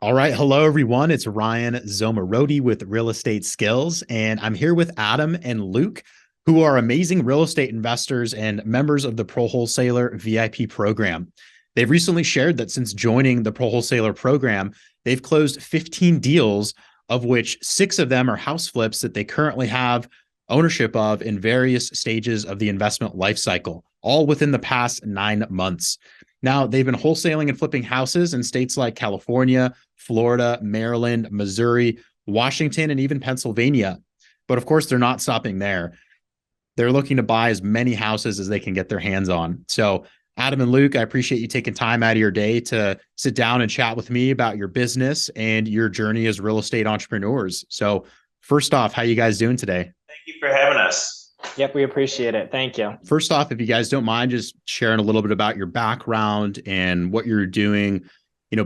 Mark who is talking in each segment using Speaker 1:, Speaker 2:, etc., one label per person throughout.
Speaker 1: All right. Hello, everyone. It's Ryan Zomorodi with Real Estate Skills, and I'm here with Adam and Luke, who are amazing real estate investors and members of the Pro Wholesaler VIP program. They've recently shared that since joining the Pro Wholesaler program, they've closed 15 deals, of which six of them are house flips that they currently have ownership of in various stages of the investment life cycle, all within the past 9 months. Now, they've been wholesaling and flipping houses in states like California, Florida, Maryland, Missouri, Washington, and even Pennsylvania. But of course, they're not stopping there. They're looking to buy as many houses as they can get their hands on. So, Adam and Luke, I appreciate you taking time out of your day to sit down and chat with me about your business and your journey as real estate entrepreneurs. So, first off, how you guys doing today?
Speaker 2: Thank you for having us.
Speaker 3: Yep, we appreciate it. Thank you.
Speaker 1: First off, if you guys don't mind just sharing a little bit about your background and what you're doing,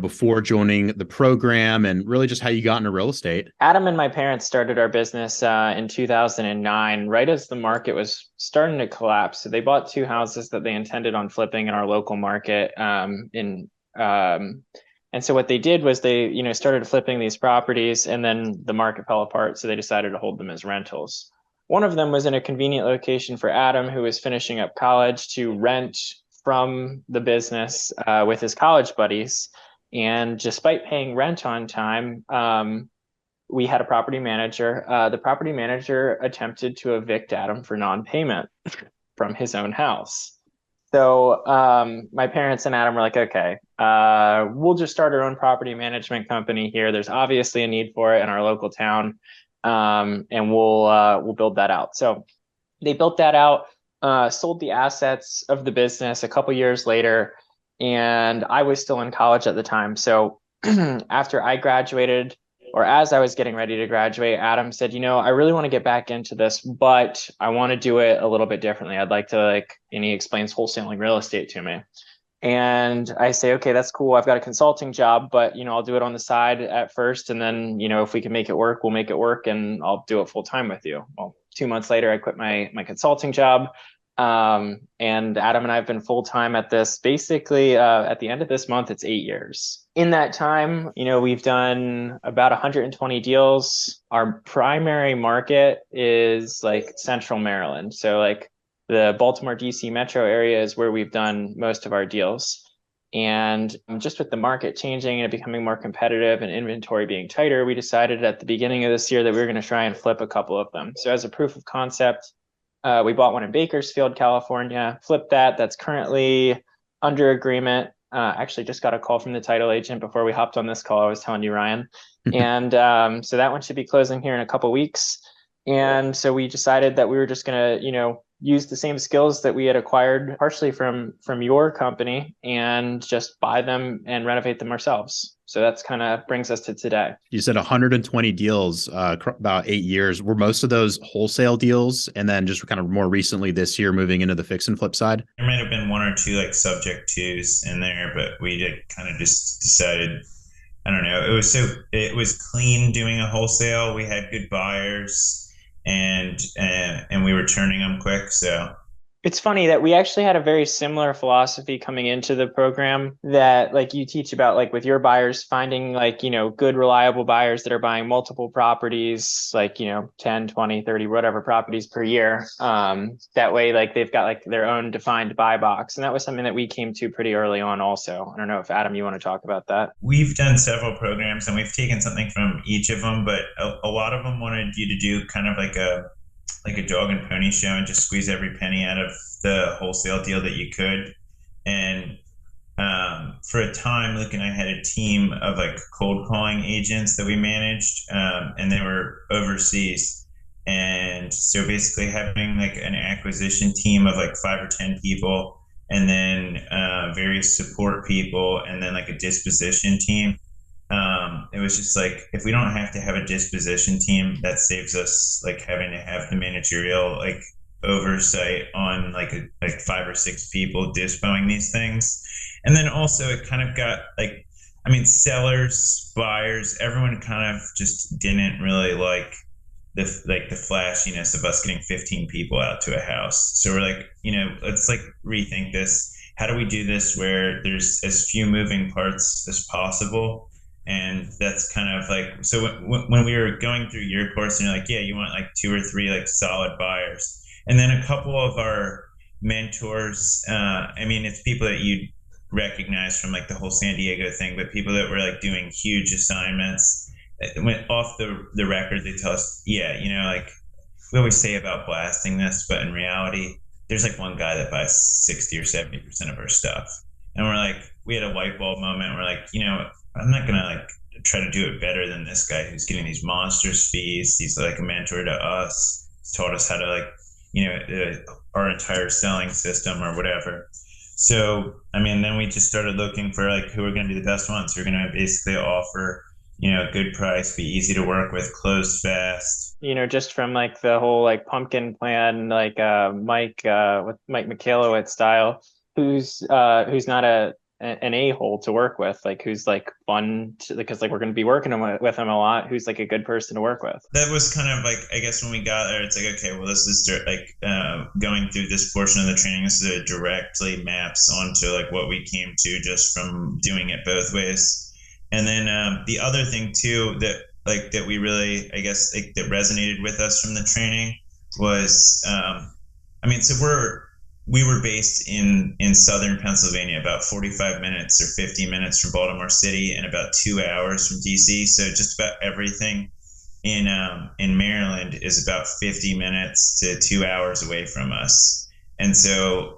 Speaker 1: before joining the program and really just how you got into real estate.
Speaker 3: Adam and my parents started our business in 2009, right as the market was starting to collapse. So they bought two houses that they intended on flipping in our local market. And so what they did was they, started flipping these properties, and then the market fell apart. So they decided to hold them as rentals. One of them was in a convenient location for Adam, who was finishing up college, to rent from the business with his college buddies. And despite paying rent on time, we had a property manager. The property manager attempted to evict Adam for non-payment from his own house. So my parents and Adam were like, okay, we'll just start our own property management company here. There's obviously a need for it in our local town, and we'll build that out. So they built that out, sold the assets of the business a couple years later. And I was still in college at the time. So after I graduated, or as I was getting ready to graduate, Adam said, I really want to get back into this, but I want to do it a little bit differently. I'd like to and he explains wholesaling real estate to me. And I say, okay, that's cool. I've got a consulting job, but, I'll do it on the side at first. And then, if we can make it work, we'll make it work, and I'll do it full time with you. Well, 2 months later, I quit my consulting job. And Adam and I have been full-time at this. Basically, at the end of this month, it's 8 years. In that time, we've done about 120 deals. Our primary market is Central Maryland. So the Baltimore, DC metro area is where we've done most of our deals. And just with the market changing and it becoming more competitive and inventory being tighter, we decided at the beginning of this year that we were going to try and flip a couple of them. So as a proof of concept, we bought one in Bakersfield, California, flipped that. That's currently under agreement. Actually just got a call from the title agent before we hopped on this call. I was telling you, Ryan. And so that one should be closing here in a couple weeks. And so we decided that we were just going to, use the same skills that we had acquired partially from your company and just buy them and renovate them ourselves. So that's kind of brings us to today.
Speaker 1: You said 120 deals, about 8 years. Were most of those wholesale deals? And then just kind of more recently this year, moving into the fix and flip side?
Speaker 2: There might have been one or two subject twos in there, but we kind of just decided, I don't know. It was clean doing a wholesale. We had good buyers, and we were turning them quick. So
Speaker 3: it's funny that we actually had a very similar philosophy coming into the program that you teach about with your buyers, finding good, reliable buyers that are buying multiple properties, 10, 20, 30, whatever properties per year. That way, they've got their own defined buy box. And that was something that we came to pretty early on also. I don't know if Adam, you want to talk about that?
Speaker 2: We've done several programs and we've taken something from each of them, but a lot of them wanted you to do kind of like a dog and pony show and just squeeze every penny out of the wholesale deal that you could. And for a time, Luke and I had a team of cold calling agents that we managed, and they were overseas. And so basically having an acquisition team of 5 or 10 people, and then various support people, and then a disposition team. It was just if we don't have to have a disposition team, that saves us having to have the managerial oversight on 5 or 6 people dispoing these things. And then also it kind of got sellers, buyers, everyone kind of just didn't really the flashiness of us getting 15 people out to a house. So we're let's rethink this. How do we do this where there's as few moving parts as possible? And that's kind of like, so when we were going through your course and you're like, yeah, you want like 2 or 3 like solid buyers. And then a couple of our mentors, I mean, it's people that you recognize from like the whole San Diego thing, but people that were like doing huge assignments, went off the record, they tell us, yeah, you know, like we always say about blasting this, but in reality, there's like one guy that buys 60 or 70% of our stuff. And we're like, we had a light bulb moment. We're like, you know, I'm not gonna like try to do it better than this guy who's getting these monstrous fees. He's like a mentor to us. He's taught us how to like, you know, our entire selling system or whatever. So, I mean, then we just started looking for like who are going to be the best ones who are going to basically offer, you know, a good price, be easy to work with, close fast.
Speaker 3: You know, just from like the whole like pumpkin plan, like Mike with Mike Michalowicz style, who's not an a-hole to work with, like who's like fun to, because like we're going to be working with him a lot, who's like a good person to work with.
Speaker 2: That was kind of like, I guess when we got there, it's like, okay, well, this is like going through this portion of the training, this is directly maps onto like what we came to just from doing it both ways. And then the other thing too that we really, I guess, like, that resonated with us from the training was, I mean, so we were based in southern Pennsylvania, about 45 minutes or 50 minutes from Baltimore City, and about 2 hours from DC. So just about everything in Maryland is about 50 minutes to 2 hours away from us. And so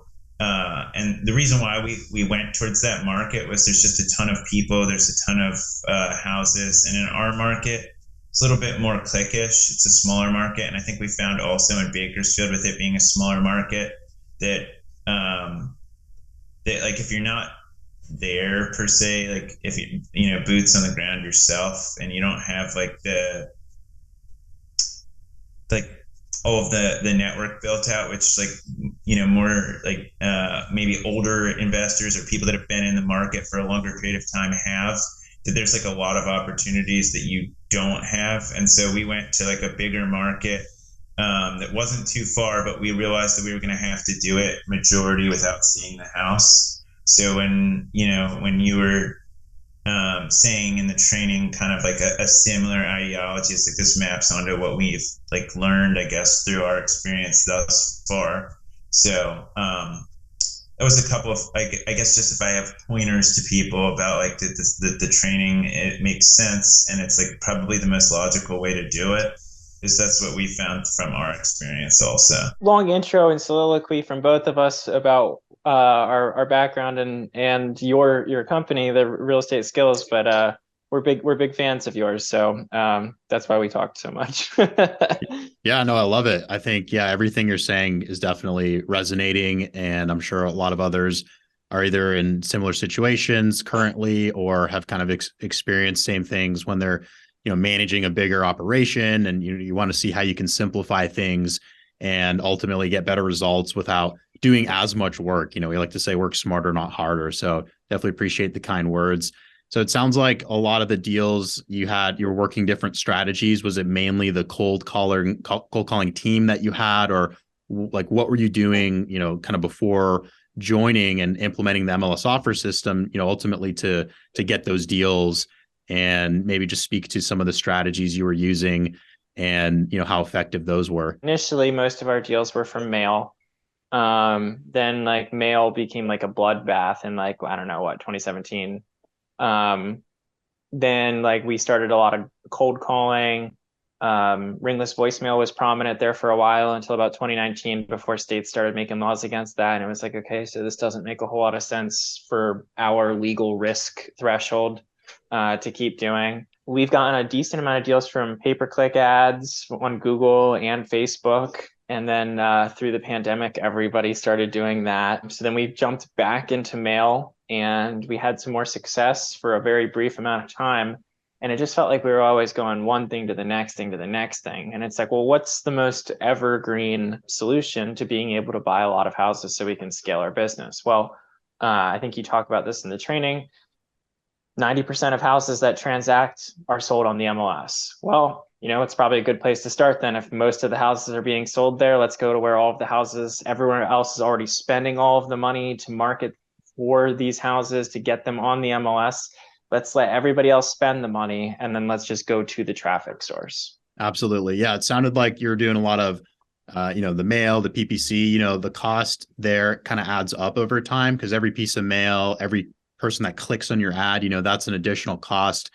Speaker 2: and the reason why we went towards that market was there's just a ton of people, there's a ton of houses, and in our market it's a little bit more cliquish. It's a smaller market, and I think we found also in Bakersfield, with it being a smaller market, that that like if you're not there per se, like if you know, boots on the ground yourself, and you don't have like like all of the network built out, which like, you know, more like maybe older investors or people that have been in the market for a longer period of time have, that there's like a lot of opportunities that you don't have. And so we went to like a bigger market that wasn't too far, but we realized that we were going to have to do it majority without seeing the house. So when, you know, when you were saying in the training kind of like a similar ideology, it's like this maps onto what we've like learned, I guess, through our experience thus far. So that was a couple of, I guess, just if I have pointers to people about like the training, it makes sense, and it's like probably the most logical way to do it, is that's what we found from our experience also.
Speaker 3: Long intro and soliloquy from both of us about our background and your company, the Real Estate Skills, but we're big fans of yours, so that's why we talked so much.
Speaker 1: Yeah, no, I love it. I think, yeah, everything you're saying is definitely resonating, and I'm sure a lot of others are either in similar situations currently or have kind of experienced same things when they're, you know, managing a bigger operation, and you want to see how you can simplify things and ultimately get better results without doing as much work. You know, we like to say work smarter, not harder. So definitely appreciate the kind words. So it sounds like a lot of the deals you were working different strategies. Was it mainly the cold calling team that you had, or like what were you doing, you know, kind of before joining and implementing the MLS offer system, you know, ultimately to get those deals, and maybe just speak to some of the strategies you were using and, you know, how effective those were?
Speaker 3: Initially, most of our deals were from mail. Then like mail became like a bloodbath in like, I don't know what, 2017. Then like we started a lot of cold calling. Ringless voicemail was prominent there for a while until about 2019, before states started making laws against that. And it was like, okay, so this doesn't make a whole lot of sense for our legal risk threshold to keep doing. We've gotten a decent amount of deals from pay-per-click ads on Google and Facebook. And then through the pandemic, everybody started doing that. So then we jumped back into mail, and we had some more success for a very brief amount of time. And it just felt like we were always going one thing to the next thing to the next thing. And it's like, well, what's the most evergreen solution to being able to buy a lot of houses so we can scale our business? Well, I think you talk about this in the training. 90% of houses that transact are sold on the MLS. Well, you know, it's probably a good place to start then. If most of the houses are being sold there, let's go to where all of the houses, everyone else is already spending all of the money to market for these houses to get them on the MLS. let's let everybody else spend the money, and then let's just go to the traffic source.
Speaker 1: Absolutely. Yeah. It sounded like you're doing a lot of, the mail, the PPC, the cost there kind of adds up over time because every piece of mail, every person that clicks on your ad, that's an additional cost.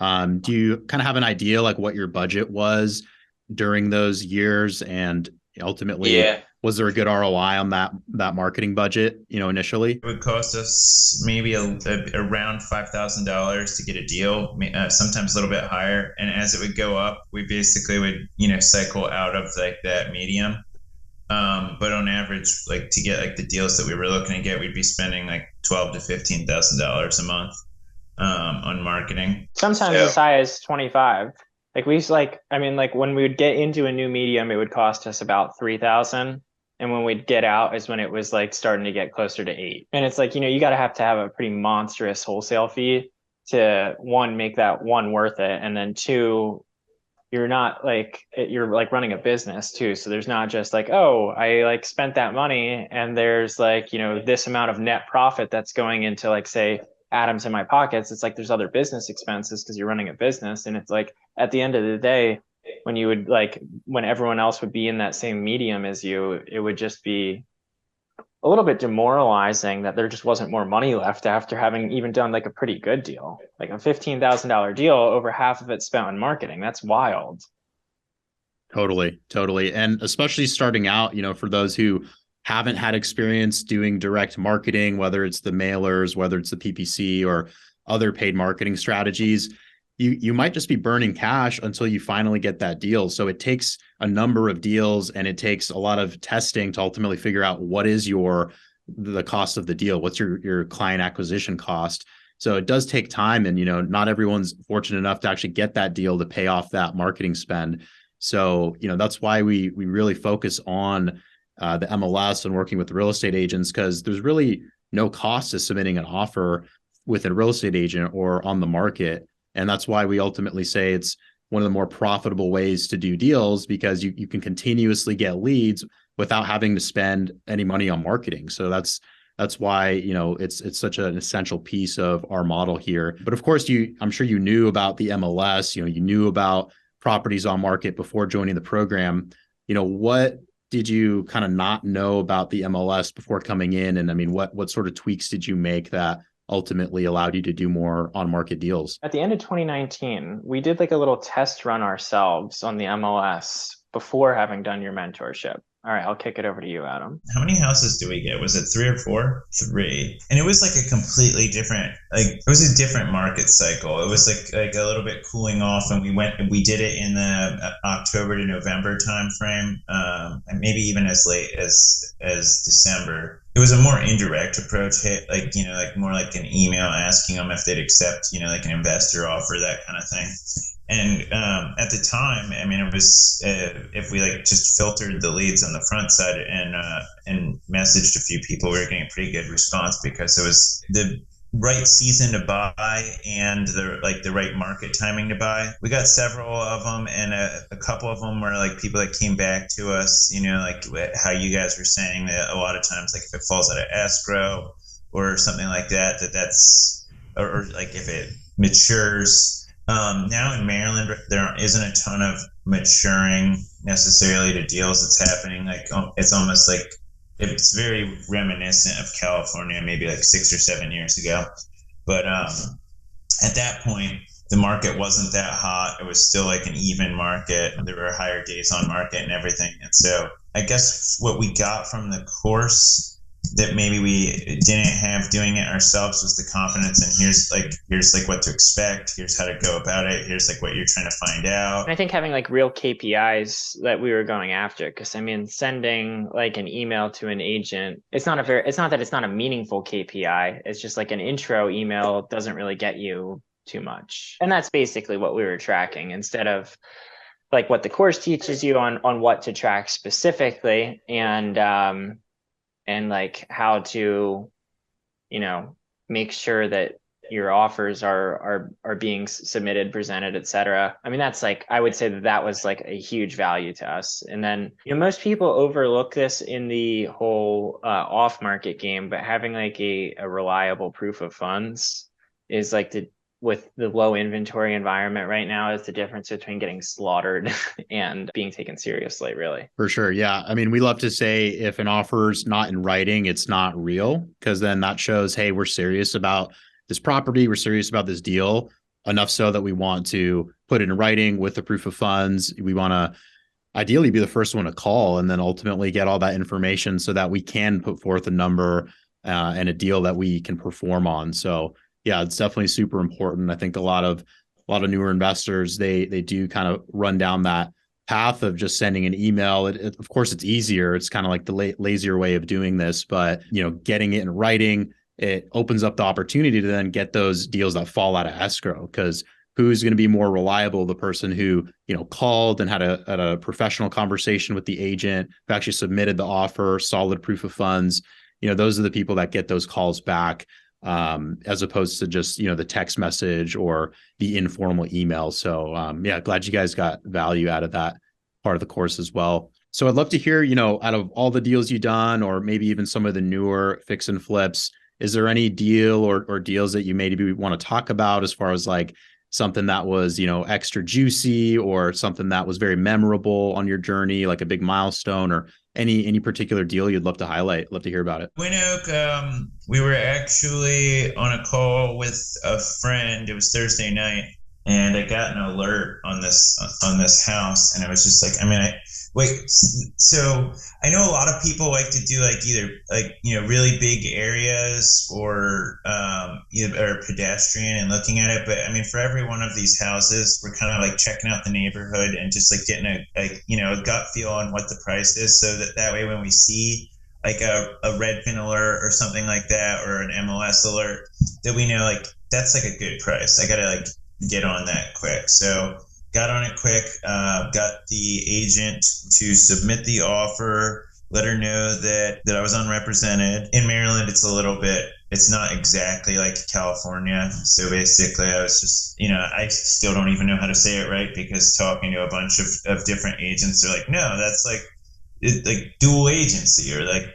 Speaker 1: Do you kind of have an idea like what your budget was during those years? And ultimately, was there a good ROI on that marketing budget, initially?
Speaker 2: It would cost us maybe around $5,000 to get a deal, sometimes a little bit higher. And as it would go up, we basically would, cycle out of like that medium. But on average, like to get like the deals that we were looking to get, we'd be spending like $12,000 to $15,000 a month on marketing.
Speaker 3: Sometimes as high as 25. Like when we would get into a new medium, it would cost us about 3,000. And when we'd get out is when it was like starting to get closer to 8. And it's like, you got to have a pretty monstrous wholesale fee to one, make that one worth it. And then two, you're running a business too. So there's not just like, oh, I like spent that money and there's like, this amount of net profit that's going into like, say, atoms in my pockets. It's like there's other business expenses because you're running a business. And it's like at the end of the day, when everyone else would be in that same medium as you, it would just be a little bit demoralizing that there just wasn't more money left after having even done like a pretty good deal, like a $15,000 deal, over half of it spent on marketing. That's wild.
Speaker 1: Totally. And especially starting out, for those who haven't had experience doing direct marketing, whether it's the mailers, whether it's the PPC or other paid marketing strategies, you might just be burning cash until you finally get that deal. So it takes a number of deals and it takes a lot of testing to ultimately figure out what is the cost of the deal, what's your client acquisition cost. So it does take time, and not everyone's fortunate enough to actually get that deal to pay off that marketing spend. So that's why we really focus on the MLS and working with real estate agents, because there's really no cost to submitting an offer with a real estate agent or on the market. And that's why we ultimately say it's one of the more profitable ways to do deals, because you can continuously get leads without having to spend any money on marketing. So that's why, it's such an essential piece of our model here. But of course, I'm sure you knew about the MLS, you knew about properties on market before joining the program. What did you kind of not know about the MLS before coming in? And I mean, what sort of tweaks did you make that ultimately allowed you to do more on market deals?
Speaker 3: At the end of 2019, we did like a little test run ourselves on the MLS before having done your mentorship. All right, I'll kick it over to you, Adam.
Speaker 2: How many houses do we get? Was it 3 or 4? 3. And it was like a completely different, it was a different market cycle. It was like a little bit cooling off, and we did it in the October to November timeframe, and maybe even as late as December. It was a more indirect approach, more like an email asking them if they'd accept, like an investor offer, that kind of thing. And at the time, I mean, it was if we just filtered the leads on the front side and messaged a few people, we were getting a pretty good response because it was the right season to buy and the right market timing to buy. We got several of them, and a couple of them were like people that came back to us, like how you guys were saying that a lot of times, like if it falls out of escrow or something like that, that's or like if it matures. Now in Maryland, there isn't a ton of maturing necessarily to deals that's happening. Like it's almost like it's very reminiscent of California, maybe like 6 or 7 years ago. But at that point, the market wasn't that hot. It was still like an even market. There were higher days on market and everything. And so I guess what we got from the course that maybe we didn't have doing it ourselves was the confidence, and here's what to expect, here's how to go about it, here's what you're trying to find out.
Speaker 3: And I think having real KPIs that we were going after, because I mean, sending an email to an agent, it's not that it's not a meaningful KPI. It's just an intro email doesn't really get you too much. And that's basically what we were tracking, instead of what the course teaches you on what to track specifically, and how to, make sure that your offers are being submitted, presented, etc. I mean, that's I would say that was a huge value to us. And then, most people overlook this in the whole off market game, but having a reliable proof of funds is with the low inventory environment right now is the difference between getting slaughtered and being taken seriously, really.
Speaker 1: For sure. Yeah. I mean, we love to say if an offer's not in writing, it's not real, because then that shows, hey, we're serious about this property. We're serious about this deal, enough so that we want to put it in writing with the proof of funds. We want to ideally be the first one to call and then ultimately get all that information so that we can put forth a number and a deal that we can perform on. So yeah, it's definitely super important. I think a lot of newer investors, they do kind of run down that path of just sending an email. Of course, it's easier. It's kind of like the lazier way of doing this, but getting it in writing, it opens up the opportunity to then get those deals that fall out of escrow. Because who's going to be more reliable? The person who called and had a professional conversation with the agent, who actually submitted the offer, solid proof of funds. Those are the people that get those calls back, as opposed to just the text message or the informal email. So yeah, glad you guys got value out of that part of the course as well. So I'd love to hear, out of all the deals you've done, or maybe even some of the newer fix and flips, is there any deal or deals that you maybe want to talk about as far as like something that was, extra juicy, or something that was very memorable on your journey, like a big milestone, or any particular deal you'd love to highlight? Love to hear about it.
Speaker 2: Win Oak, we were actually on a call with a friend. It was Thursday night, and I got an alert on this house, and it was just like, so I know a lot of people like to do like either like really big areas or or pedestrian and looking at it, but I mean for every one of these houses we're kind of like checking out the neighborhood and just like getting a gut feel on what the price is, so that way when we see like a Redfin alert or something like that, or an MLS alert, that we know like that's like a good price. I gotta like get on that quick. So got on it quick, got the agent to submit the offer, let her know that I was unrepresented. In Maryland, it's not exactly like California. So basically I was just, I still don't even know how to say it right, because talking to a bunch of different agents, they're like, no, that's like dual agency, or like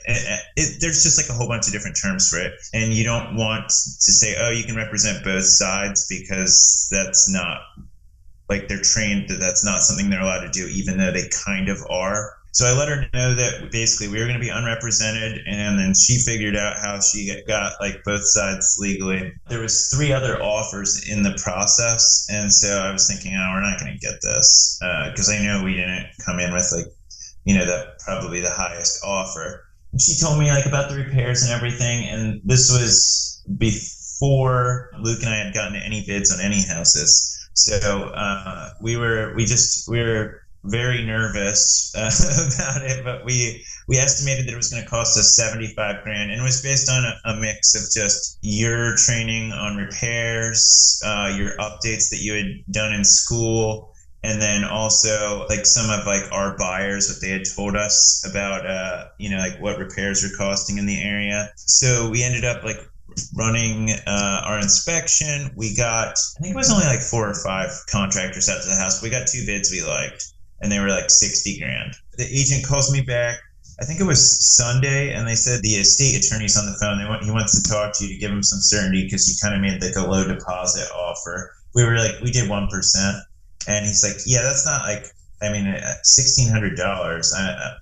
Speaker 2: there's just like a whole bunch of different terms for it, and you don't want to say, oh, you can represent both sides, because that's not like they're trained that's not something they're allowed to do, even though they kind of are. So I let her know that basically we were going to be unrepresented, and then she figured out how she got like both sides legally. There was 3 other offers in the process, and so I was thinking, oh, we're not going to get this, because I know we didn't come in with like that probably the highest offer. And she told me like about the repairs and everything, and this was before Luke and I had gotten any bids on any houses. So we were very nervous about it, but we estimated that it was going to cost us $75,000, and it was based on a mix of just your training on repairs, your updates that you had done in school, and then also like some of like our buyers, what they had told us about like what repairs are costing in the area. So we ended up like running our inspection. We got, I think it was only like 4 or 5 contractors out to the house. We got 2 bids we liked, and they were like $60,000. The agent calls me back, I think it was Sunday, and they said the estate attorney's on the phone. He wants to talk to you to give him some certainty, because you kind of made like a low deposit offer. We did 1%. And he's like, yeah, that's not like, I mean, $1,600.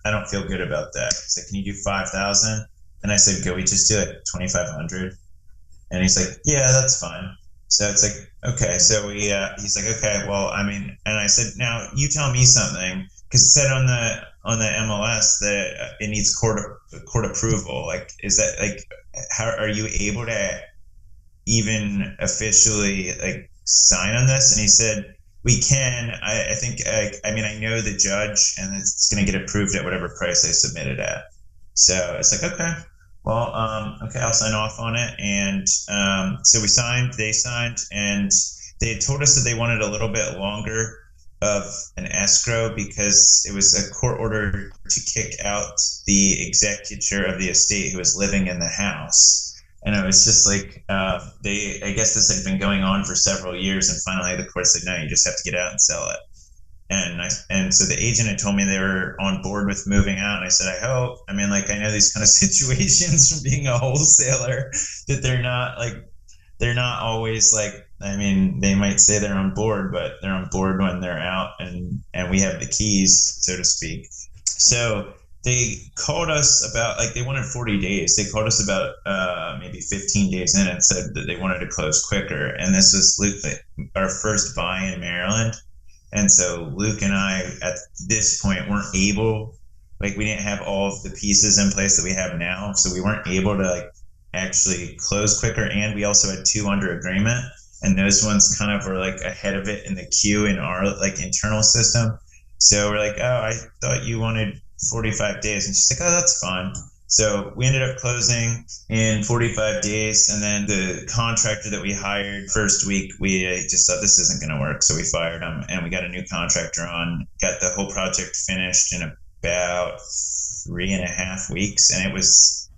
Speaker 2: I don't feel good about that. He's like, can you do 5,000? And I said, can we just do it 2,500? And he's like, yeah, that's fine. So it's like, okay. So he's like, okay, well, I mean, and I said, now you tell me something, because it said on the MLS that it needs court approval. Like, is that like, how are you able to even officially like sign on this? And he said, we can. I think, I mean, I know the judge, and it's going to get approved at whatever price I submitted at. So it's like, okay, well, okay, I'll sign off on it. And so we signed, they signed, and they had told us that they wanted a little bit longer of an escrow, because it was a court order to kick out the executor of the estate who was living in the house. And it was just like, I guess this had been going on for several years, and finally the court said, no, you just have to get out and sell it. And so the agent had told me they were on board with moving out, and I said, I hope. I mean, like, I know these kind of situations from being a wholesaler, that they're not always like I mean, they might say they're on board, but they're on board when they're out, and we have the keys, so to speak. So they called us about, like, they wanted 40 days. They called us about maybe 15 days in and said that they wanted to close quicker. And this was our first buy in Maryland. And so Luke and I at this point weren't able, like, we didn't have all of the pieces in place that we have now. So we weren't able to like actually close quicker. And we also had two under agreement. And those ones kind of were like ahead of it in the queue in our like internal system. So we're like, oh, I thought you wanted 45 days. And she's like, oh, that's fine. So we ended up closing in 45 days. And then the contractor that we hired first week, we just thought this isn't going to work. So we fired him and we got a new contractor on, got the whole project finished in about 3.5 weeks. And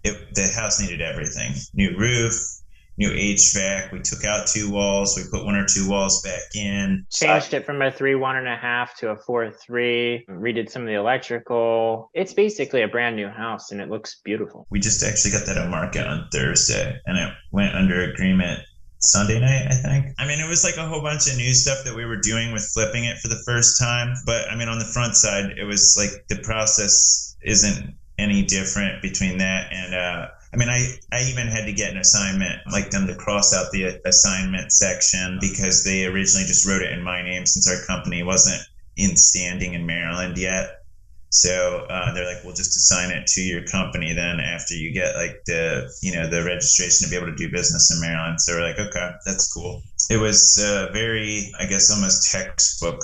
Speaker 2: the house needed everything. New roof, new HVAC. We took out 2 walls. We put 1 or 2 walls back in.
Speaker 3: Changed it from a 3 1.5 to a 4 3. Redid some of the electrical. It's basically a brand new house, and it looks beautiful.
Speaker 2: We just actually got that on market on Thursday, and it went under agreement Sunday night, I think. I mean, it was like a whole bunch of new stuff that we were doing with flipping it for the first time. But I mean, on the front side, it was like the process isn't any different between that and I mean, I even had to get an assignment, like them to cross out the assignment section because they originally just wrote it in my name since our company wasn't in standing in Maryland yet. So they're like, we'll just assign it to your company then after you get like the registration to be able to do business in Maryland. So we're like, okay, that's cool. It was very, I guess, almost textbook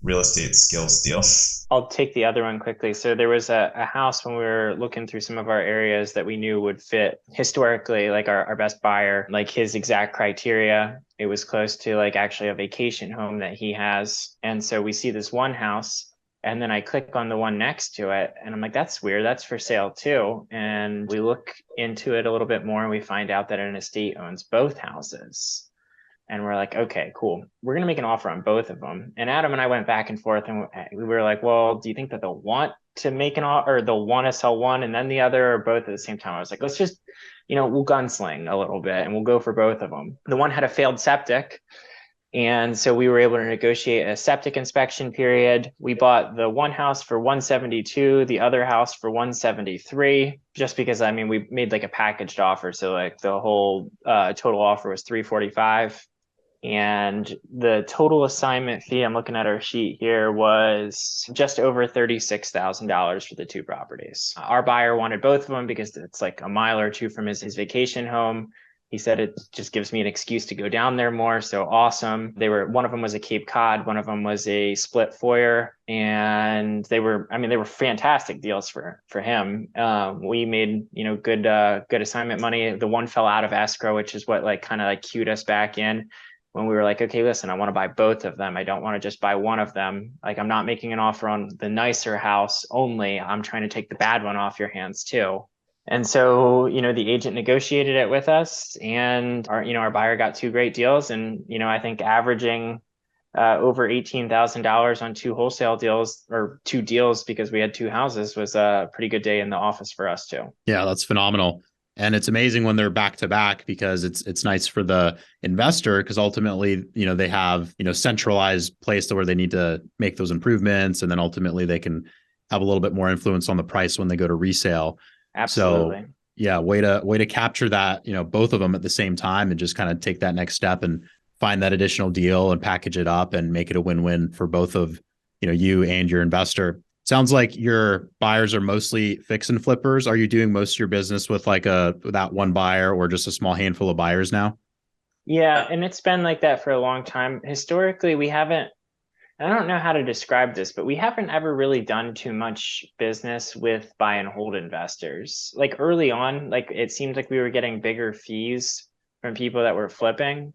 Speaker 2: real estate skills deal.
Speaker 3: I'll take the other one quickly. So there was a house when we were looking through some of our areas that we knew would fit historically, like our best buyer, like his exact criteria. It was close to like actually a vacation home that he has. And so we see this one house and then I click on the one next to it and I'm like, that's weird. That's for sale too. And we look into it a little bit more and we find out that an estate owns both houses. And we're like, okay, cool. We're going to make an offer on both of them. And Adam and I went back and forth and we were like, well, do you think that they'll want to make an offer or they'll want to sell one and then the other or both at the same time? I was like, let's just, we'll gunsling a little bit and we'll go for both of them. The one had a failed septic. And so we were able to negotiate a septic inspection period. We bought the one house for 172, the other house for 173, just because, I mean, we made like a packaged offer. So like the whole total offer was 345. And the total assignment fee, I'm looking at our sheet here, was just over $36,000 for the 2 properties. Our buyer wanted both of them because it's like a mile or 2 from his vacation home. He said it just gives me an excuse to go down there more. So awesome. One of them was a Cape Cod, one of them was a split foyer, and they were fantastic deals for him. We made, good assignment money. The one fell out of escrow, which is what like kind of like cued us back in when we were like, okay, listen, I want to buy both of them. I don't want to just buy one of them. Like, I'm not making an offer on the nicer house only. I'm trying to take the bad one off your hands too. And so, the agent negotiated it with us and our buyer got 2 great deals. And, I think averaging over $18,000 on 2 wholesale deals or 2 deals because we had 2 houses was a pretty good day in the office for us too.
Speaker 1: Yeah, that's phenomenal. And it's amazing when they're back to back because it's nice for the investor because ultimately, they have, centralized place to where they need to make those improvements. And then ultimately they can have a little bit more influence on the price when they go to resale.
Speaker 3: Absolutely.
Speaker 1: So yeah, way to capture that, both of them at the same time and just kind of take that next step and find that additional deal and package it up and make it a win-win for both of, you and your investor. Sounds like your buyers are mostly fix and flippers. Are you doing most of your business with like that one buyer or just a small handful of buyers now?
Speaker 3: Yeah. And it's been like that for a long time. Historically, I don't know how to describe this, but we haven't ever really done too much business with buy and hold investors. Like early on, like it seemed like we were getting bigger fees from people that were flipping.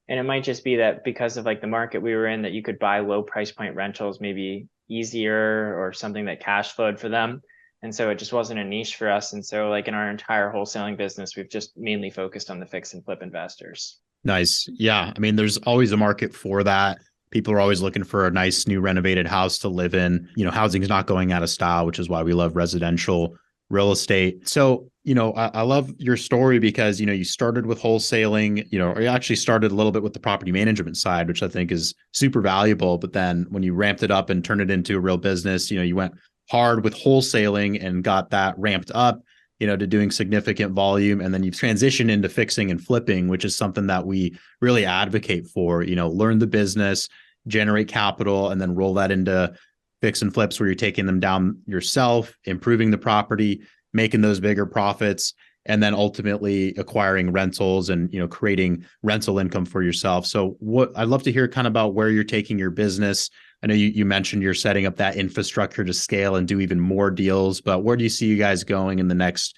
Speaker 3: And it might just be that because of like the market we were in, that you could buy low price point rentals maybe easier or something that cash flowed for them. And so it just wasn't a niche for us. And so like in our entire wholesaling business, we've just mainly focused on the fix and flip investors.
Speaker 1: Nice. Yeah. I mean, there's always a market for that. People are always looking for a nice new renovated house to live in. Housing is not going out of style, which is why we love residential real estate. So, I love your story because, you started with wholesaling, or you actually started a little bit with the property management side, which I think is super valuable. But then when you ramped it up and turned it into a real business, you went hard with wholesaling and got that ramped up, to doing significant volume. And then you've transitioned into fixing and flipping, which is something that we really advocate for, learn the business, generate capital, and then roll that into fix and flips where you're taking them down yourself, improving the property, making those bigger profits, and then ultimately acquiring rentals and, creating rental income for yourself. So I'd love to hear kind of about where you're taking your business. I know you mentioned you're setting up that infrastructure to scale and do even more deals, but where do you see you guys going in the next,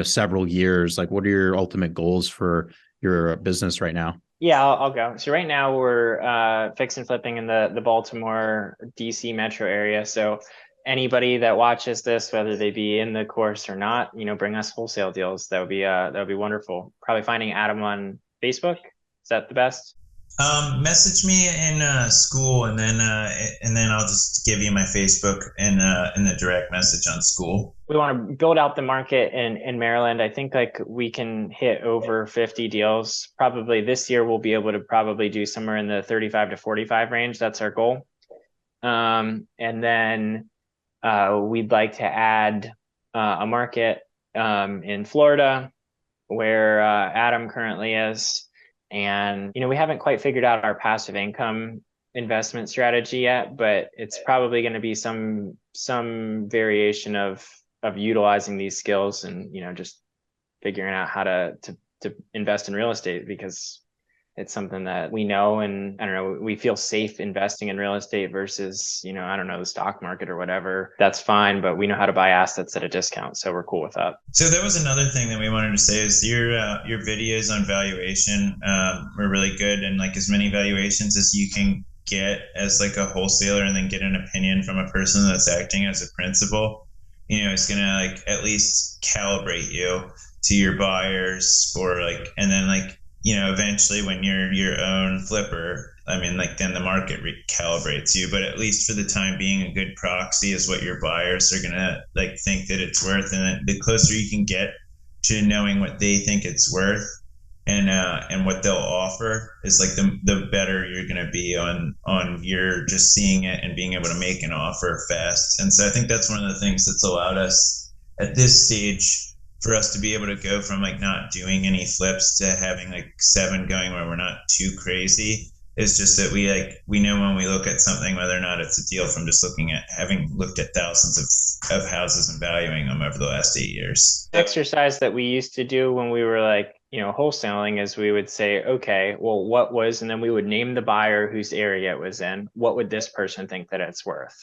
Speaker 1: several years? Like, what are your ultimate goals for your business right now?
Speaker 3: Yeah, I'll go. So right now we're fix and flipping in the Baltimore, DC metro area. So anybody that watches this, whether they be in the course or not, bring us wholesale deals. That would be wonderful. Probably finding Adam on Facebook. Is that the best?
Speaker 2: Message me in school, and then I'll just give you my Facebook in the direct message on school.
Speaker 3: We want to build out the market in Maryland. I think like we can hit over 50 deals. Probably this year we'll be able to probably do somewhere in the 35 to 45 range. That's our goal. And then we'd like to add a market in Florida where Adam currently is. And, we haven't quite figured out our passive income investment strategy yet, but it's probably going to be some variation of utilizing these skills and, just figuring out how to invest in real estate, because it's something that we know, and I don't know, we feel safe investing in real estate versus, I don't know, the stock market or whatever. That's fine, but we know how to buy assets at a discount, so we're cool with that.
Speaker 2: So that was another thing that we wanted to say is your videos on valuation were really good, and like as many valuations as you can get as like a wholesaler, and then get an opinion from a person that's acting as a principal, it's gonna like at least calibrate you to your buyers, or like, and then like, eventually when you're your own flipper, I mean, like then the market recalibrates you, but at least for the time being, a good proxy is what your buyers are going to like think that it's worth. And the closer you can get to knowing what they think it's worth and what they'll offer is like the better you're going to be on your just seeing it and being able to make an offer fast. And so I think that's one of the things that's allowed us at this stage for us to be able to go from like not doing any flips to having like 7 going where we're not too crazy. It's just that we know when we look at something whether or not it's a deal from just having looked at thousands of houses and valuing them over the last 8 years.
Speaker 3: The exercise that we used to do when we were like, wholesaling is we would say, okay, well, and then we would name the buyer whose area it was in. What would this person think that it's worth?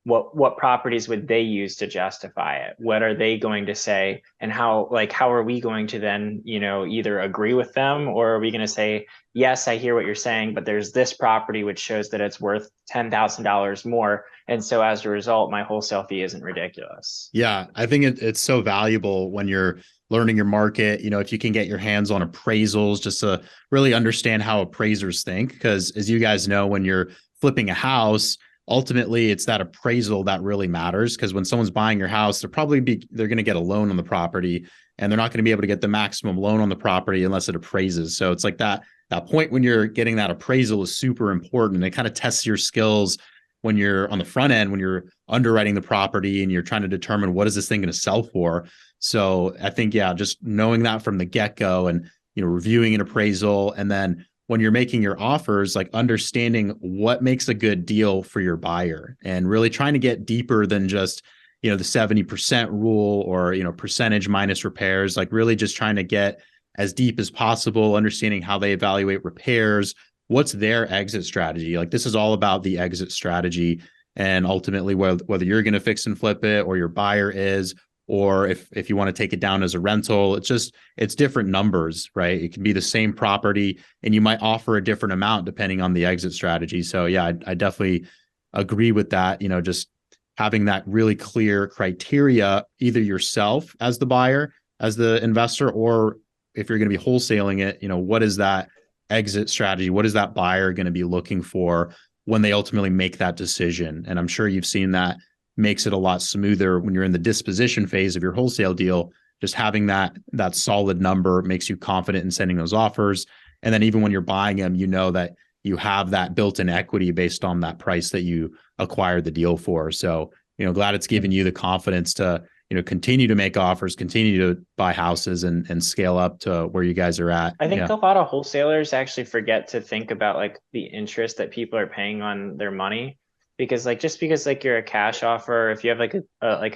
Speaker 3: What properties would they use to justify it? What are they going to say? And how are we going to then, either agree with them, or are we going to say, yes, I hear what you're saying, but there's this property which shows that it's worth $10,000 more. And so as a result, my wholesale fee isn't ridiculous.
Speaker 1: Yeah, I think it's so valuable when you're learning your market, if you can get your hands on appraisals just to really understand how appraisers think. Because as you guys know, when you're flipping a house, ultimately it's that appraisal that really matters, because when someone's buying your house, they're going to get a loan on the property, and they're not going to be able to get the maximum loan on the property unless it appraises. So it's like that point when you're getting that appraisal is super important. It kind of tests your skills when you're on the front end, when you're underwriting the property and you're trying to determine what is this thing going to sell for. So I think, yeah, just knowing that from the get-go and, reviewing an appraisal, and then when you're making your offers, like understanding what makes a good deal for your buyer, and really trying to get deeper than just, the 70% rule or, percentage minus repairs, like really just trying to get as deep as possible, understanding how they evaluate repairs, what's their exit strategy. Like this is all about the exit strategy, and ultimately whether you're going to fix and flip it or your buyer is, or if you want to take it down as a rental, it's different numbers, right? It can be the same property and you might offer a different amount depending on the exit strategy. So yeah, I definitely agree with that. Just having that really clear criteria, either yourself as the buyer, as the investor, or if you're going to be wholesaling it, what is that exit strategy? What is that buyer going to be looking for when they ultimately make that decision? And I'm sure you've seen that makes it a lot smoother when you're in the disposition phase of your wholesale deal. just having that solid number makes you confident in sending those offers. And then even when you're buying them, you know that you have that built-in equity based on that price that you acquired the deal for. So, glad it's given you the confidence to, continue to make offers, continue to buy houses and scale up to where you guys are at.
Speaker 3: I think a lot of wholesalers actually forget to think about like the interest that people are paying on their money. Because like, just because like you're a cash offer, if you have like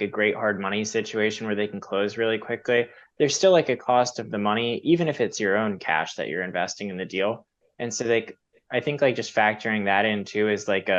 Speaker 3: a great hard money situation where they can close really quickly, there's still like a cost of the money, even if it's your own cash that you're investing in the deal. And so like, I think like just factoring that in too is like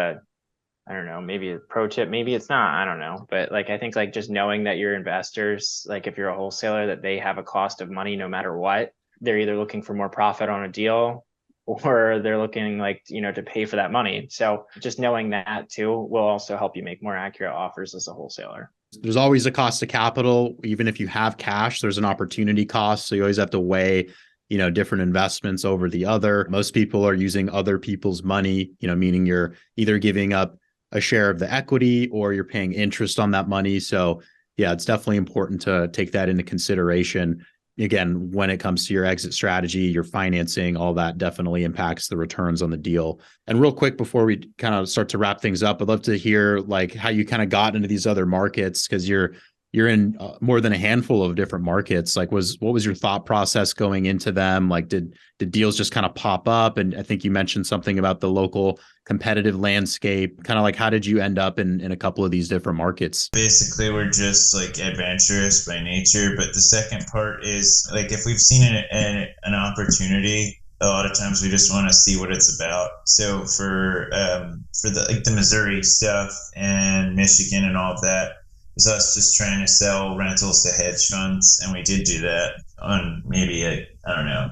Speaker 3: I don't know, maybe a pro tip, maybe it's not, I don't know. But like, I think like just knowing that your investors, like if you're a wholesaler, that they have a cost of money no matter what, they're either looking for more profit on a deal or they're looking like, to pay for that money. So just knowing that too will also help you make more accurate offers as a wholesaler.
Speaker 1: There's always a cost of capital. Even if you have cash, there's an opportunity cost. So you always have to weigh, different investments over the other. Most people are using other people's money, meaning you're either giving up a share of the equity or you're paying interest on that money. So yeah, it's definitely important to take that into consideration. Again, when it comes to your exit strategy, your financing, all that definitely impacts the returns on the deal. And real quick, before we kind of start to wrap things up, I'd love to hear like how you kind of got into these other markets, because you're in more than a handful of different markets. Like what was your thought process going into them? Like did deals just kind of pop up? And I think you mentioned something about the local competitive landscape. Kind of like, how did you end up in a couple of these different markets?
Speaker 2: Basically, we're just like adventurous by nature. But the second part is like, if we've seen an opportunity, a lot of times we just want to see what it's about. So for the Missouri stuff and Michigan and all of that, it was us just trying to sell rentals to hedge funds, and we did do that on maybe I don't know,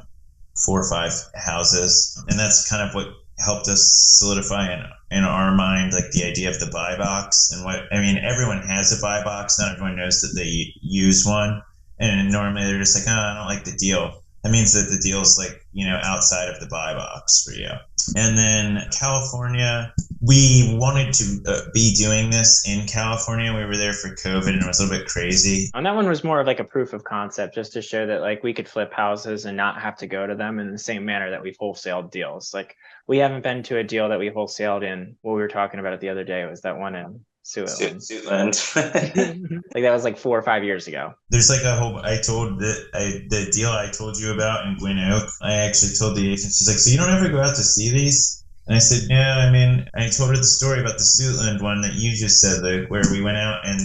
Speaker 2: 4 or 5 houses, and that's kind of what helped us solidify in our mind like the idea of the buy box. And everyone has a buy box. Not everyone knows that they use one, and normally they're just like, oh, I don't like the deal. That means that the deal is like, outside of the buy box for you. And then California, we wanted to be doing this in California. We were there for COVID and it was a little bit crazy.
Speaker 3: And that one was more of like a proof of concept, just to show that like we could flip houses and not have to go to them in the same manner that we've wholesaled deals. Like we haven't been to a deal that we wholesaled in. What we were talking about it the other day was that one in Suitland. Like that was like 4 or 5 years ago.
Speaker 2: There's like a whole, the deal I told you about in Gwynn Oak, I actually told the agent, she's like, so you don't ever go out to see these? And I said, no, I told her the story about the Suitland one that you just said, Luke, where we went out and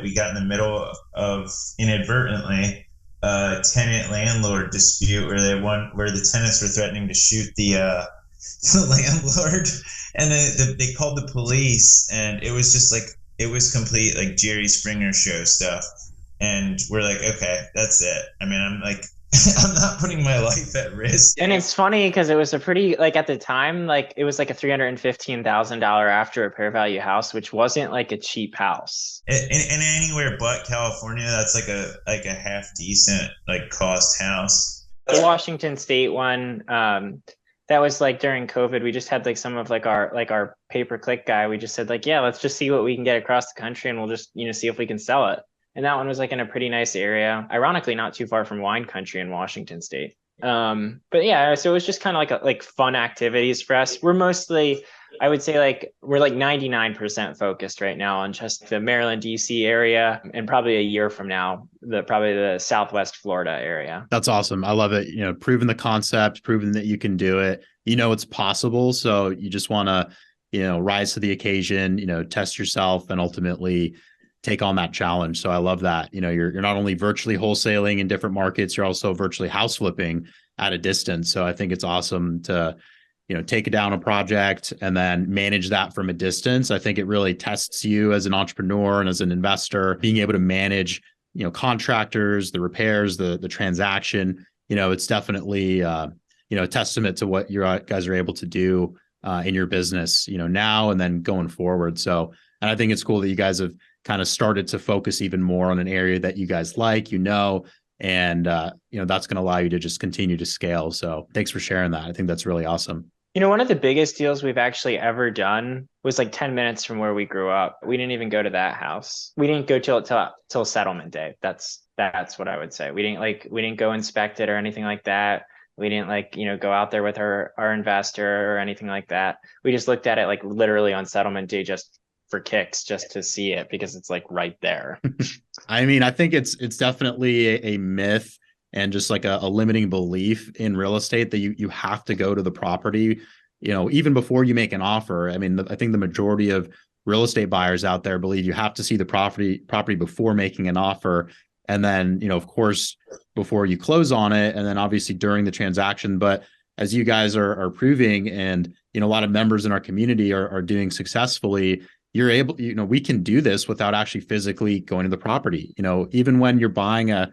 Speaker 2: we got in the middle of inadvertently a tenant landlord dispute where the tenants were threatening to shoot the landlord, and they called the police, and it was just like, it was complete like Jerry Springer show stuff. And we're like, okay, that's it. I'm like, I'm not putting my life at risk.
Speaker 3: And it's funny because it was a pretty, like at the time, like it was like a $315,000 after repair value house, which wasn't like a cheap house.
Speaker 2: And anywhere but California, that's like a half decent like cost house.
Speaker 3: The Washington State one, that was like during COVID. We just had like some of like our pay-per-click guy. We just said like, yeah, let's just see what we can get across the country, and we'll just see if we can sell it. And that one was like in a pretty nice area, ironically not too far from wine country in Washington State. But yeah, so it was just kind of like fun activities for us. We're mostly, I would say like we're like 99% focused right now on just the Maryland, DC area, and probably a year from now, probably the Southwest Florida area.
Speaker 1: That's awesome. I love it. Proving the concept, proving that you can do it. It's possible. So you just want to, rise to the occasion, test yourself and ultimately take on that challenge. So I love that. You're not only virtually wholesaling in different markets, you're also virtually house flipping at a distance. So I think it's awesome to, take down a project and then manage that from a distance. I think it really tests you as an entrepreneur and as an investor, being able to manage, contractors, the repairs, the transaction. It's definitely, a testament to what you guys are able to do in your business, now and then going forward. So, and I think it's cool that you guys have kind of started to focus even more on an area that you guys like, and that's going to allow you to just continue to scale. So thanks for sharing that. I think that's really awesome.
Speaker 3: One of the biggest deals we've actually ever done was like 10 minutes from where we grew up. We didn't even go to that house. We didn't go till settlement day. That's what I would say. We didn't go inspect it or anything like that. We didn't go out there with our investor or anything like that. We just looked at it like literally on settlement day just for kicks, just to see it because it's like right there.
Speaker 1: I mean, I think it's definitely a myth and just like a limiting belief in real estate that you have to go to the property, even before you make an offer. I mean, I think the majority of real estate buyers out there believe you have to see the property before making an offer. And then, of course, before you close on it, and then obviously during the transaction. But as you guys are proving, and, a lot of members in our community are doing successfully, you're able, we can do this without actually physically going to the property. Even when you're buying a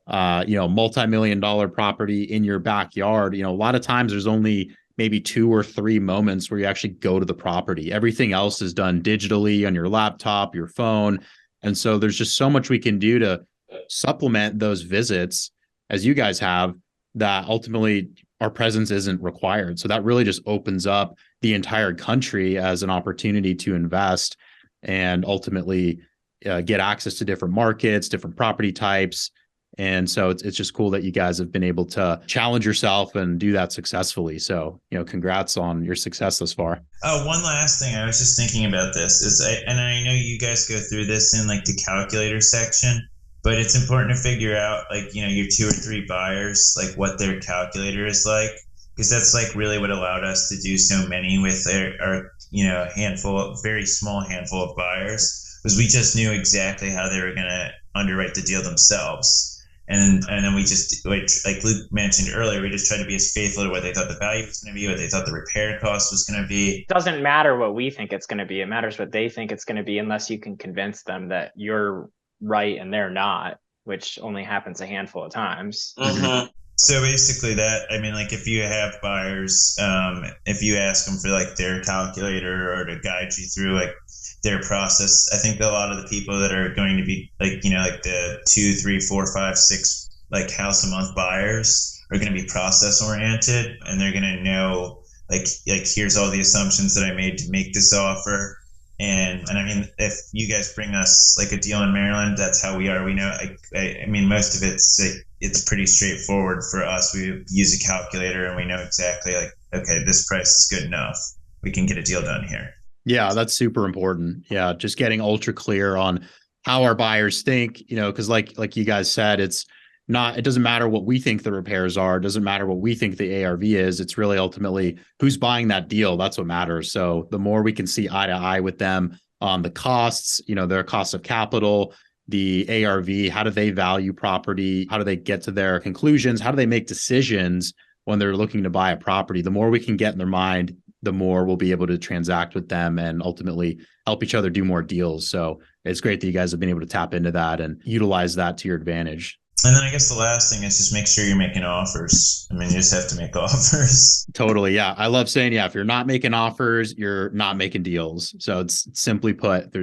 Speaker 1: multi-million-dollar property in your backyard, a lot of times there's only maybe 2 or 3 moments where you actually go to the property. Everything else is done digitally on your laptop, your phone. And so there's just so much we can do to supplement those visits, as you guys have, that ultimately our presence isn't required. So that really just opens up the entire country as an opportunity to invest and ultimately get access to different markets, different property types. And so it's just cool that you guys have been able to challenge yourself and do that successfully. So, congrats on your success thus far.
Speaker 2: Oh, one last thing. I was just thinking about this and I know you guys go through this in like the calculator section, but it's important to figure out like, your 2 or 3 buyers, like what their calculator is like, because that's like really what allowed us to do so many with our very small handful of buyers, was we just knew exactly how they were going to underwrite the deal themselves. And then we just, like Luke mentioned earlier, we just tried to be as faithful to what they thought the value was going to be, what they thought the repair cost was going to be.
Speaker 3: It doesn't matter what we think it's going to be. It matters what they think it's going to be, unless you can convince them that you're right and they're not, which only happens a handful of times.
Speaker 2: Mm-hmm. So basically like if you have buyers, if you ask them for like their calculator or to guide you through like their process, I think a lot of the people that are going to be like, like the 2, 3, 4, 5, 6, like house a month buyers are going to be process oriented, and they're going to know like here's all the assumptions that I made to make this offer. And I mean, if you guys bring us like a deal in Maryland, that's how we are. We know, I mean, most of it's pretty straightforward for us. We use a calculator and we know exactly like, okay, this price is good enough. We can get a deal done here.
Speaker 1: Yeah, that's super important. Yeah, just getting ultra clear on how our buyers think, because like you guys said, it doesn't matter what we think the repairs are. It doesn't matter what we think the ARV is. It's really ultimately who's buying that deal. That's what matters. So the more we can see eye to eye with them on the costs, their cost of capital, the ARV, how do they value property? How do they get to their conclusions? How do they make decisions when they're looking to buy a property? The more we can get in their mind, the more we'll be able to transact with them and ultimately help each other do more deals. So it's great that you guys have been able to tap into that and utilize that to your advantage.
Speaker 2: And then I guess the last thing is just make sure you're making offers. I mean, you just have to make offers.
Speaker 1: Totally. Yeah. I love saying, if you're not making offers, you're not making deals. So it's simply put,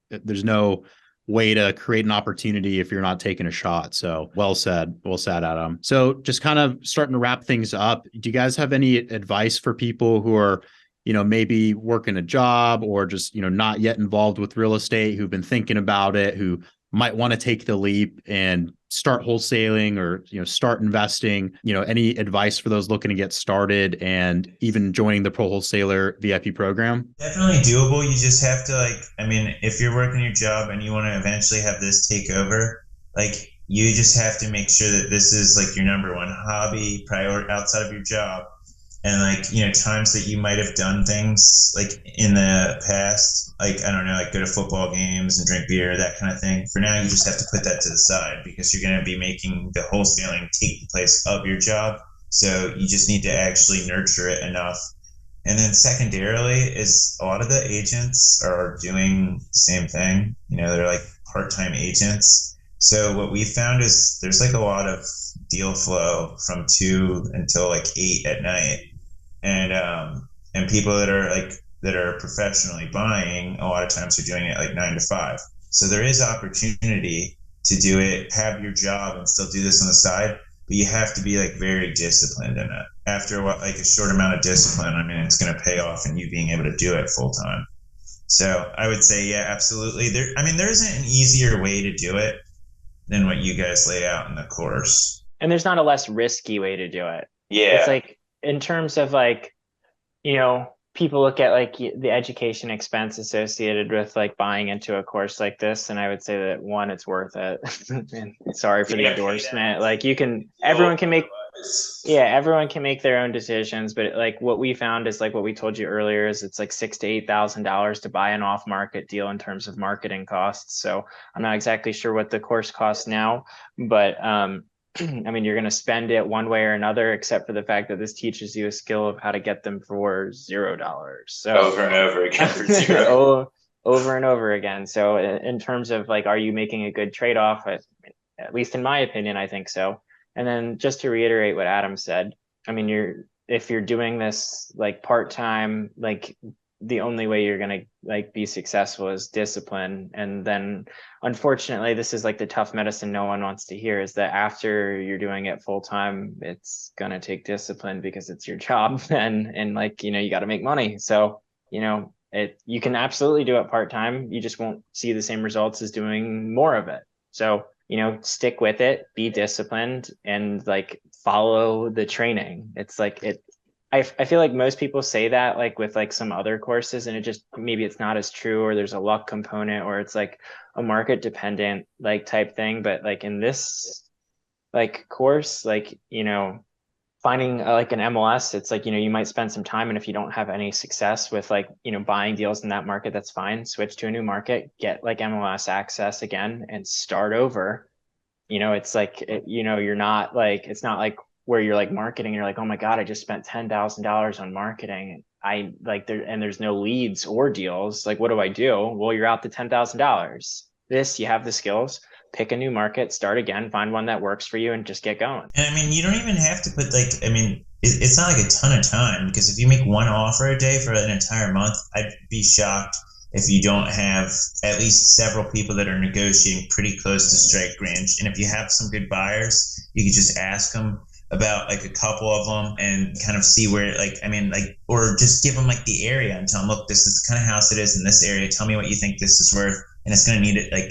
Speaker 1: there's no way to create an opportunity if you're not taking a shot. So well said, Adam. So just kind of starting to wrap things up. Do you guys have any advice for people who are, maybe working a job or just, not yet involved with real estate, who've been thinking about it, who might want to take the leap and start wholesaling or, start investing? Any advice for those looking to get started and even joining the Pro Wholesaler VIP program?
Speaker 2: Definitely doable. You just have to if you're working your job and you want to eventually have this take over, you just have to make sure that this is like your number one hobby priority outside of your job. And times that you might have done things like in the past, I don't know, go to football games and drink beer, that kind of thing. For now, you just have to put that to the side because you're going to be making the wholesaling take the place of your job. So you just need to actually nurture it enough. And then secondarily is a lot of the agents are doing the same thing. They're like part-time agents. So what we found is there's a lot of deal flow from 2 until 8 at night. And people that are professionally buying, a lot of times are doing it 9 to 5. So there is opportunity to do it, have your job and still do this on the side, but you have to be very disciplined in it. after what, like a short amount of discipline, I mean, it's going to pay off in you being able to do it full time. So I would say, yeah, absolutely. There isn't an easier way to do it than what you guys lay out in the course.
Speaker 3: And there's not a less risky way to do it.
Speaker 2: Yeah.
Speaker 3: It's like, in terms of like, you know, people look at like the education expense associated with like buying into a course like this. And I would say that, one, it's worth it. And sorry for the endorsement. Like everyone can make their own decisions. But like what we found is like what we told you earlier is it's like $6,000 to $8,000 to buy an off market deal in terms of marketing costs. So I'm not exactly sure what the course costs now, but I mean, you're going to spend it one way or another, except for the fact that this teaches you a skill of how to get them for $0. So
Speaker 2: over and over again for zero.
Speaker 3: Over and over again. So in terms of like, are you making a good trade-off? At least in my opinion, I think so. And then just to reiterate what Adam said, I mean, if you're doing this like part-time, like the only way you're going to like be successful is discipline. And then unfortunately, this is like the tough medicine no one wants to hear, is that after you're doing it full time, it's going to take discipline because it's your job, and like, you know, you got to make money. So, you know, you can absolutely do it part time. You just won't see the same results as doing more of it. So, you know, stick with it, be disciplined, and like follow the training. It's like I feel like most people say that like with like some other courses, and it just, maybe it's not as true, or there's a luck component, or it's like a market dependent like type thing. But like in this like course, like, you know, finding like an MLS, it's like, you know, you might spend some time, and if you don't have any success with like, you know, buying deals in that market, that's fine. Switch to a new market, get like MLS access again, and start over. You know, it's like, you know, you're not like, it's not like where you're like marketing, you're like, oh my God, I just spent $10,000 on marketing. I like there's no leads or deals. Like, what do I do? Well, you're out the $10,000. This, you have the skills, pick a new market, start again, find one that works for you, and just get going.
Speaker 2: And I mean, you don't even have to put like, I mean, it's not like a ton of time, because if you make one offer a day for an entire month, I'd be shocked if you don't have at least several people that are negotiating pretty close to strike range. And if you have some good buyers, you could just ask them about like a couple of them and kind of see where, like, I mean, like, or just give them like the area and tell them, look, this is the kind of house it is in this area. Tell me what you think this is worth. And it's going to need it, like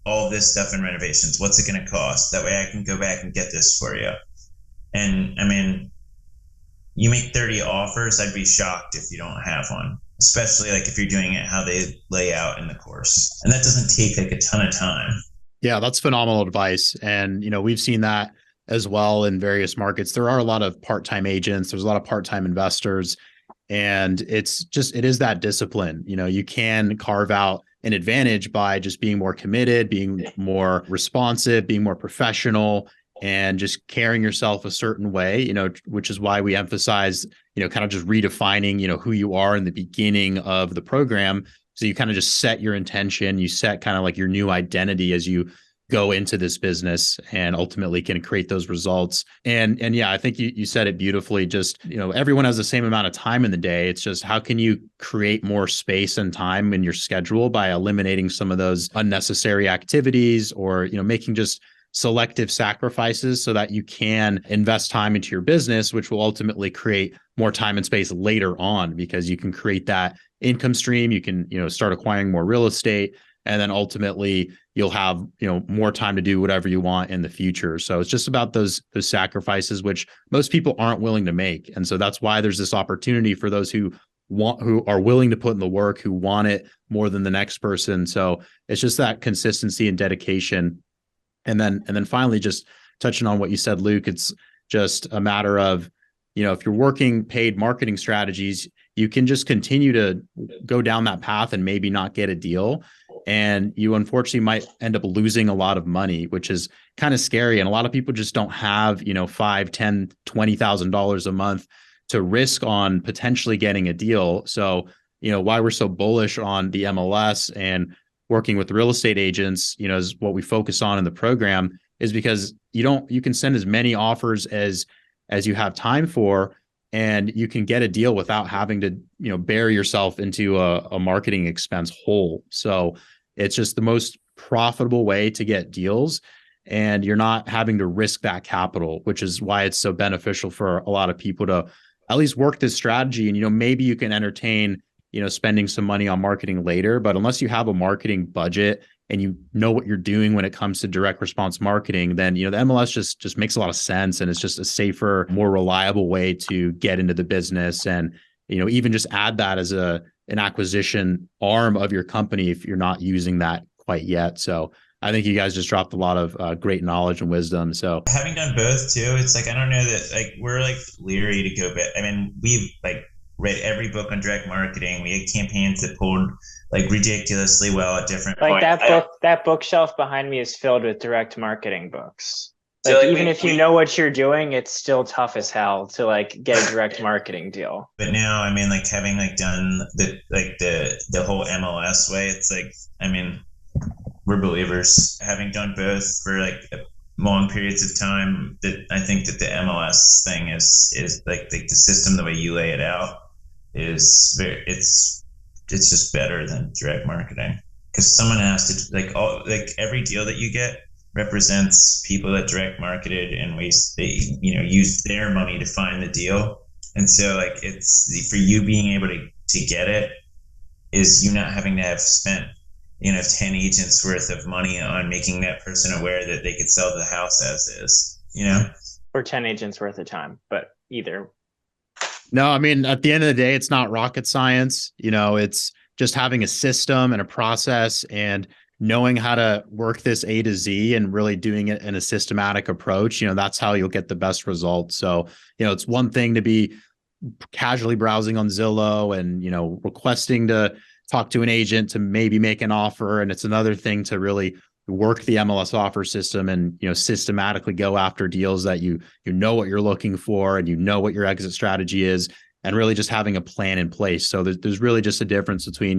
Speaker 2: all this stuff in renovations. What's it going to cost? That way I can go back and get this for you. And I mean, you make 30 offers, I'd be shocked if you don't have one, especially like if you're doing it how they lay out in the course. And that doesn't take like a ton of time.
Speaker 1: Yeah, that's phenomenal advice. And, you know, we've seen that as well in various markets. There are a lot of part-time agents. There's a lot of part-time investors, and it is that discipline. You know, you can carve out an advantage by just being more committed, being more responsive, being more professional, and just carrying yourself a certain way, you know, which is why we emphasize, you know, kind of just redefining, you know, who you are in the beginning of the program. So you kind of just set your intention, you set kind of like your new identity as you go into this business, and ultimately can create those results. And yeah, I think you said it beautifully. Just, you know, everyone has the same amount of time in the day. It's just, how can you create more space and time in your schedule by eliminating some of those unnecessary activities, or, you know, making just selective sacrifices so that you can invest time into your business, which will ultimately create more time and space later on, because you can create that income stream. You can, you know, start acquiring more real estate, and then ultimately you'll have, you know, more time to do whatever you want in the future. So it's just about those sacrifices, which most people aren't willing to make. And so that's why there's this opportunity for those who are willing to put in the work, who want it more than the next person. So it's just that consistency and dedication. And then finally, just touching on what you said, Luke, it's just a matter of, you know, if you're working paid marketing strategies, you can just continue to go down that path and maybe not get a deal. And you unfortunately might end up losing a lot of money, which is kind of scary. And a lot of people just don't have, you know, $5,000, $10,000, $20,000 a month to risk on potentially getting a deal. So, you know, why we're so bullish on the MLS and working with real estate agents, you know, is what we focus on in the program, is because you can send as many offers as you have time for, and you can get a deal without having to, you know, bury yourself into a marketing expense hole. So it's just the most profitable way to get deals. and you're not having to risk that capital, which is why it's so beneficial for a lot of people to at least work this strategy. And, maybe you can entertain, spending some money on marketing later, but unless you have a marketing budget and you know what you're doing when it comes to direct response marketing, then, the MLS just makes a lot of sense. And it's just a safer, more reliable way to get into the business. And, even just add that as an acquisition arm of your company if you're not using that quite yet. So I think you guys just dropped a lot of great knowledge and wisdom. So
Speaker 2: having done both too, it's like, I don't know that we're leery to go back. I mean, we've read every book on direct marketing. We had campaigns that pulled ridiculously well at different points.
Speaker 3: That bookshelf behind me is filled with direct marketing books. Even if you know what you're doing, it's still tough as hell to get a direct marketing deal. But
Speaker 2: now, I mean, having done the whole MLS way, it's we're believers. Having done both for long periods of time, that I think that the MLS thing is the system, the way you lay it out, is it's just better than direct marketing, because someone has to every deal that you get represents people that direct marketed and use their money to find the deal. And so it's for you being able to get it is you not having to have spent 10 agents worth of money on making that person aware that they could sell the house as is,
Speaker 3: or 10 agents worth of time, but either.
Speaker 1: No, I mean, at the end of the day, it's not rocket science. It's just having a system and a process and knowing how to work this A to Z and really doing it in a systematic approach. That's how you'll get the best results. So, it's one thing to be casually browsing on Zillow and, requesting to talk to an agent to maybe make an offer. And it's another thing to really work the MLS offer system and, systematically go after deals that you know what you're looking for and what your exit strategy is, and really just having a plan in place. So there's really just a difference between,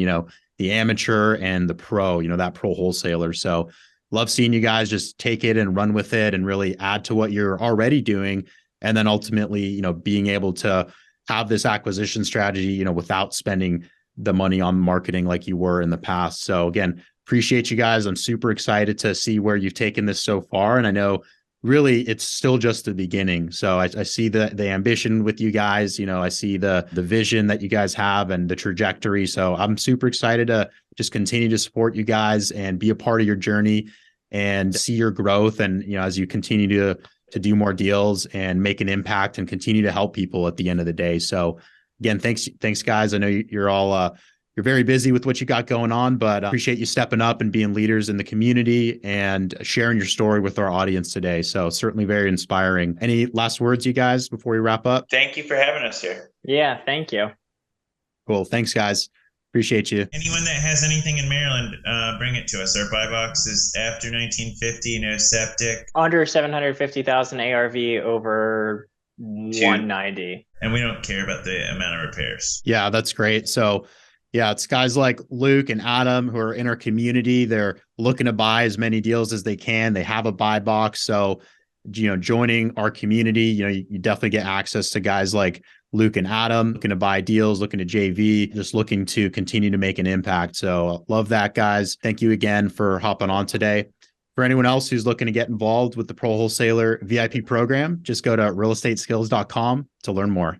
Speaker 1: the amateur and the pro, that pro wholesaler. So love seeing you guys just take it and run with it and really add to what you're already doing. And then ultimately, being able to have this acquisition strategy, without spending the money on marketing like you were in the past. So again, appreciate you guys. I'm super excited to see where you've taken this so far. And I know really it's still just the beginning. So I see the ambition with you guys. I see the vision that you guys have and the trajectory. So I'm super excited to just continue to support you guys and be a part of your journey and see your growth. And, as you continue to do more deals and make an impact and continue to help people at the end of the day. So again, thanks guys. I know you're all, you're very busy with what you got going on, but appreciate you stepping up and being leaders in the community and sharing your story with our audience today. So certainly very inspiring. Any last words, you guys, before we wrap up?
Speaker 2: Thank you for having us here.
Speaker 3: Yeah, thank you.
Speaker 1: Cool. Thanks, guys. Appreciate you.
Speaker 2: Anyone that has anything in Maryland, bring it to us. Our buy box is after 1950, no septic.
Speaker 3: Under 750,000 ARV, over 190.
Speaker 2: And we don't care about the amount of repairs.
Speaker 1: Yeah, that's great. So yeah, it's guys like Luke and Adam who are in our community. They're looking to buy as many deals as they can. They have a buy box. So, joining our community, you definitely get access to guys like Luke and Adam looking to buy deals, looking to JV, just looking to continue to make an impact. So love that, guys. Thank you again for hopping on today. For anyone else who's looking to get involved with the Pro Wholesaler VIP program, just go to realestateskills.com to learn more.